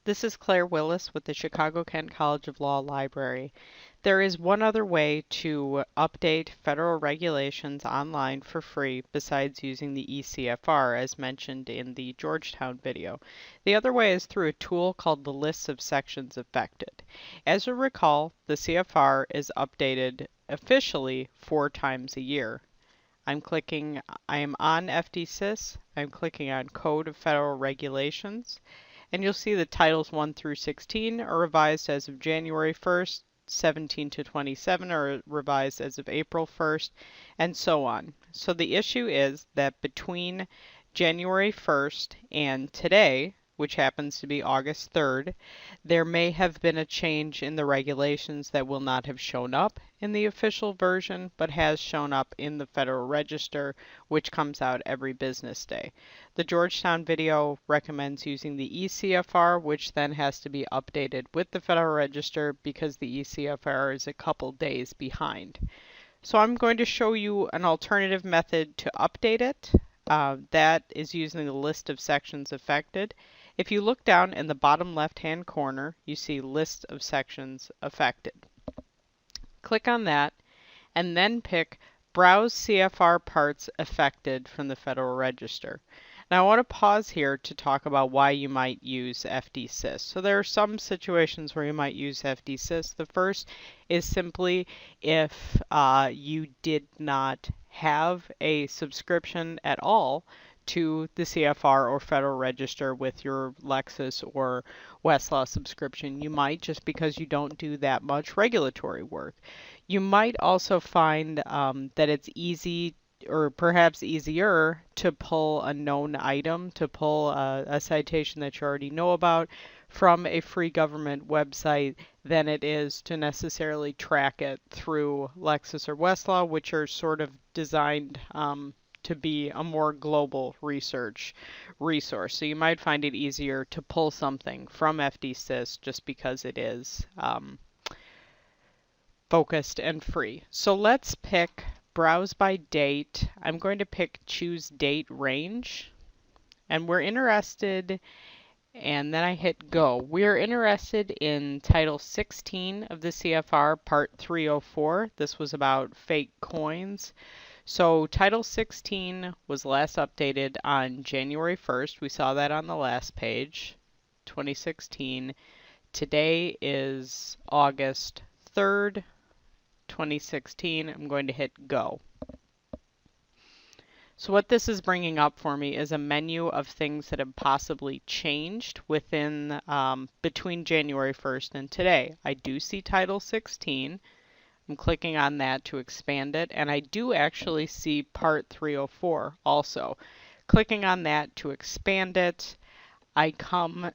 This is Claire Willis with the Chicago-Kent College of Law Library. There is one other way to update federal regulations online for free besides using the eCFR as mentioned in the Georgetown video. The other way is through a tool called the List of Sections Affected. As you recall, the CFR is updated officially 4 times a year. I am on FDsys, I'm clicking on Code of Federal Regulations, and you'll see the titles 1 through 16 are revised as of January 1st, 17 to 27 are revised as of April 1st, and so on. So the issue is that between January 1st and today, which happens to be August 3rd, there may have been a change in the regulations that will not have shown up in the official version, but has shown up in the Federal Register, which comes out every business day. The Georgetown video recommends using the eCFR, which then has to be updated with the Federal Register because the eCFR is a couple days behind. So I'm going to show you an alternative method to update it. That is using the list of sections affected. If you look down in the bottom left-hand corner, you see List of Sections Affected. Click on that and then pick Browse CFR Parts Affected from the Federal Register. Now I want to pause here to talk about why you might use FDsys. So there are some situations where you might use FDsys. The first is simply if you did not have a subscription at all to the CFR or Federal Register with your Lexis or Westlaw subscription. You might, just because you don't do that much regulatory work. You might also find that it's easy or perhaps easier to pull a known item, to pull a citation that you already know about from a free government website than it is to necessarily track it through Lexis or Westlaw, which are sort of designed to be a more global research resource. So you might find it easier to pull something from FDsys just because it is focused and free. So let's pick Browse by Date. I'm going to pick Choose Date Range, and we're interested, and then I hit Go. We're interested in Title 16 of the CFR, Part 304. This was about fake coins. So Title 16 was last updated on January 1st. We saw that on the last page, 2016. Today is August 3rd, 2016. I'm going to hit Go. So what this is bringing up for me is a menu of things that have possibly changed within between January 1st and today. I do see Title 16. I'm clicking on that to expand it, and I do actually see Part 304 also. Clicking on that to expand it, I come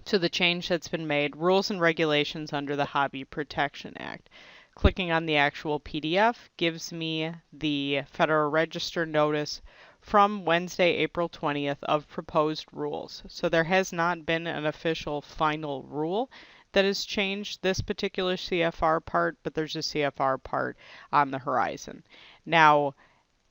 to the change that's been made, Rules and Regulations under the Hobby Protection Act. Clicking on the actual PDF gives me the Federal Register notice from Wednesday, April 20th of proposed rules. So there has not been an official final rule that has changed this particular CFR part, but there's a CFR part on the horizon. Now,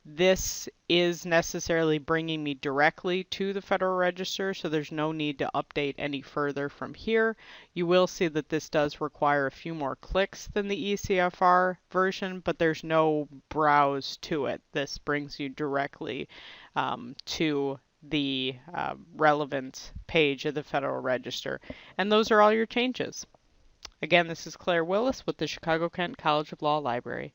this is necessarily bringing me directly to the Federal Register, so there's no need to update any further from here. You will see that this does require a few more clicks than the eCFR version, but there's no browse to it. This brings you directly to the relevant page of the Federal Register. And those are all your changes. Again, this is Claire Willis with the Chicago-Kent College of Law Library.